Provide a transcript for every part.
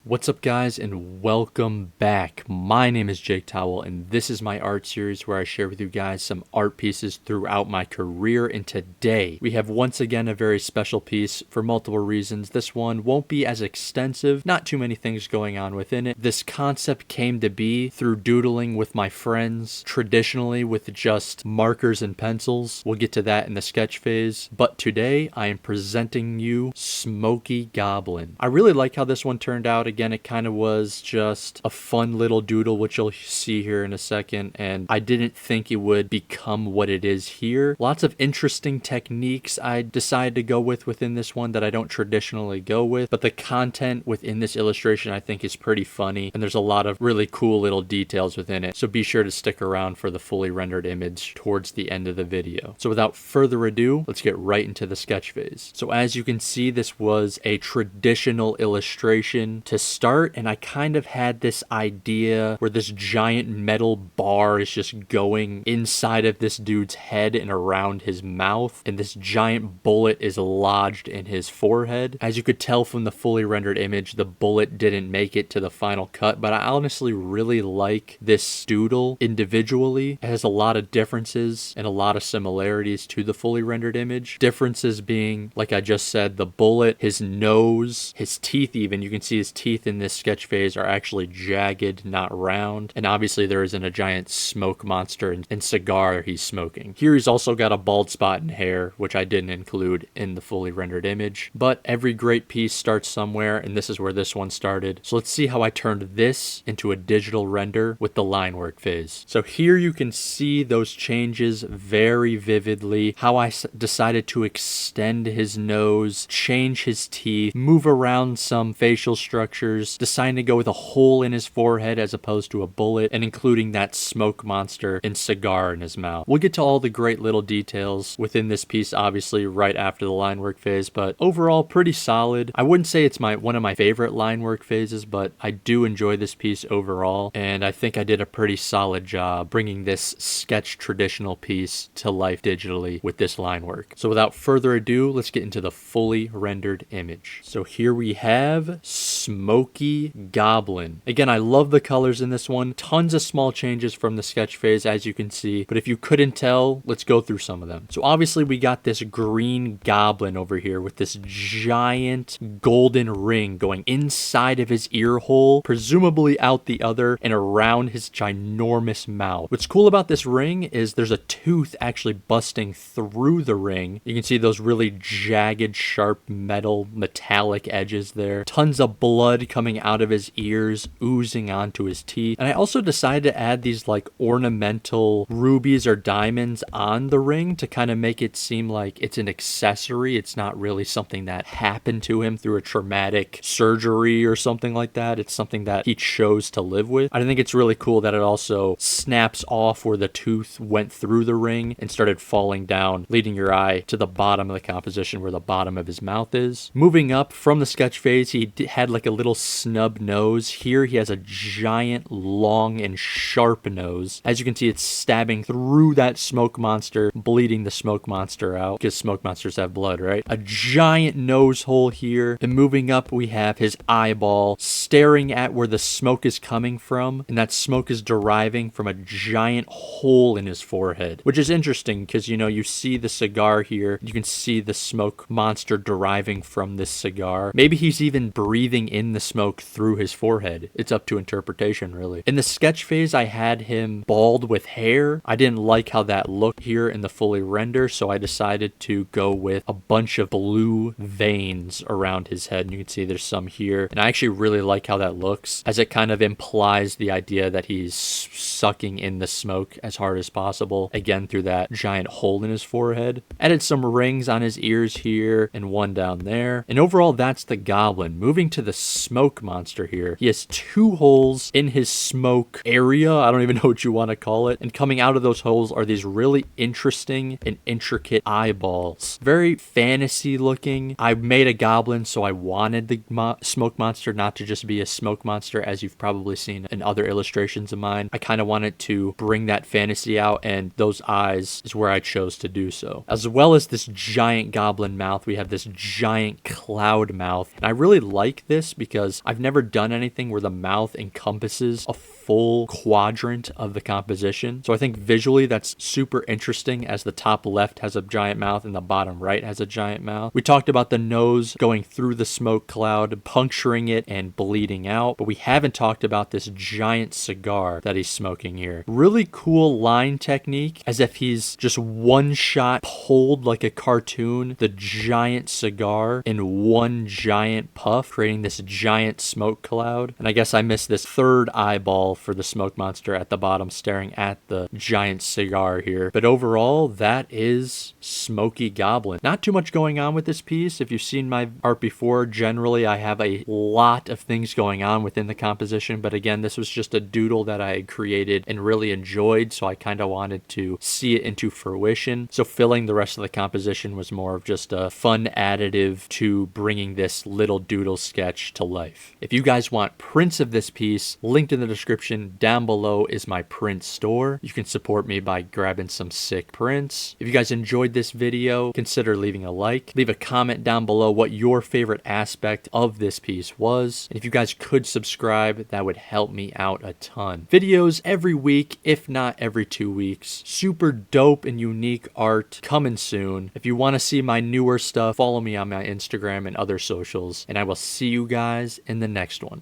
What's up, guys, and welcome back. My name is Jake Towell, and this is my art series where I share with you guys some art pieces throughout my career. And today we have once again a very special piece for multiple reasons. This one won't be as extensive, not too many things going on within it. This concept came to be through doodling with my friends, traditionally with just markers and pencils. We'll get to that in the sketch phase, but today I am presenting you Smoky Goblin. I really like how this one turned out. Again, it kind of was just a fun little doodle, which you'll see here in a second, and I didn't think it would become what it is here. Lots of interesting techniques I decided to go with within this one that I don't traditionally go with, but the content within this illustration I think is pretty funny, and there's a lot of really cool little details within it, so be sure to stick around for the fully rendered image towards the end of the video. So without further ado, let's get right into the sketch phase. So as you can see, this was a traditional illustration to start, and I kind of had this idea where this giant metal bar is just going inside of this dude's head and around his mouth, and this giant bullet is lodged in his forehead. As you could tell from the fully rendered image, the bullet didn't make it to the final cut, but I honestly really like this doodle individually. It has a lot of differences and a lot of similarities to the fully rendered image. Differences being, like I just said, the bullet, his nose, his teeth even. You can see his teeth in this sketch phase are actually jagged, not round. And obviously there isn't a giant smoke monster and cigar he's smoking. Here he's also got a bald spot in hair, which I didn't include in the fully rendered image. But every great piece starts somewhere, and this is where this one started. So let's see how I turned this into a digital render with the line work phase. So here you can see those changes very vividly, how I decided to extend his nose, change his teeth, move around some facial structures, deciding to go with a hole in his forehead as opposed to a bullet, and including that smoke monster and cigar in his mouth. We'll get to all the great little details within this piece, obviously, right after the line work phase, but overall, pretty solid. I wouldn't say it's one of my favorite line work phases, but I do enjoy this piece overall, and I think I did a pretty solid job bringing this sketch traditional piece to life digitally with this line work. So without further ado, let's get into the fully rendered image. So here we have Smoky Goblin. Again, I love the colors in this one. Tons of small changes from the sketch phase, as you can see, but if you couldn't tell, let's go through some of them. So obviously we got this green goblin over here with this giant golden ring going inside of his ear hole, presumably out the other and around his ginormous mouth. What's cool about this ring is there's a tooth actually busting through the ring. You can see those really jagged, sharp metallic edges there. Tons of blood coming out of his ears, oozing onto his teeth. And I also decided to add these like ornamental rubies or diamonds on the ring to kind of make it seem like it's an accessory. It's not really something that happened to him through a traumatic surgery or something like that. It's something that he chose to live with. I think it's really cool that it also snaps off where the tooth went through the ring and started falling down, leading your eye to the bottom of the composition where the bottom of his mouth is. Moving up from the sketch phase, he had like a little snub nose. Here he has a giant, long, and sharp nose. As you can see, it's stabbing through that smoke monster, bleeding the smoke monster out, because smoke monsters have blood, right? A giant nose hole here. And moving up, we have his eyeball staring at where the smoke is coming from, and that smoke is deriving from a giant hole in his forehead, which is interesting because, you know, you see the cigar here. You can see the smoke monster deriving from this cigar. Maybe he's even breathing in the smoke through his forehead. It's up to interpretation, really. In the sketch phase, I had him bald with hair. I didn't like how that looked here in the fully render, so I decided to go with a bunch of blue veins around his head. And you can see there's some here. And I actually really like how that looks, as it kind of implies the idea that he's sucking in the smoke as hard as possible, again through that giant hole in his forehead. Added some rings on his ears here and one down there. And overall, that's the goblin. Moving to the smoke monster here, he has two holes in his smoke area. I don't even know what you want to call it. And coming out of those holes are these really interesting and intricate eyeballs. Very fantasy looking. I made a goblin, so I wanted the smoke monster not to just be a smoke monster, as you've probably seen in other illustrations of mine. I kind of wanted to bring that fantasy out, and those eyes is where I chose to do so. As well as this giant goblin mouth, we have this giant cloud mouth. And I really like this because because I've never done anything where the mouth encompasses a full quadrant of the composition. So I think visually that's super interesting, as the top left has a giant mouth and the bottom right has a giant mouth. We talked about the nose going through the smoke cloud, puncturing it and bleeding out, but we haven't talked about this giant cigar that he's smoking here. Really cool line technique, as if he's just one shot pulled like a cartoon the giant cigar in one giant puff, creating this giant smoke cloud. And I guess I missed this third eyeball for the smoke monster at the bottom staring at the giant cigar here. But overall, that is Smoky Goblin. Not too much going on with this piece. If you've seen my art before, generally I have a lot of things going on within the composition, but again, this was just a doodle that I had created and really enjoyed, so I kind of wanted to see it into fruition. So filling the rest of the composition was more of just a fun additive to bringing this little doodle sketch to life. If you guys want prints of this piece, linked in the description down below is my print store. You can support me by grabbing some sick prints. If you guys enjoyed this video, consider leaving a like. Leave a comment down below what your favorite aspect of this piece was. And if you guys could subscribe, that would help me out a ton. Videos every week, if not every 2 weeks. Super dope and unique art coming soon. If you want to see my newer stuff, follow me on my Instagram and other socials. And I will see you guys in the next one.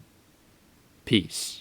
Peace.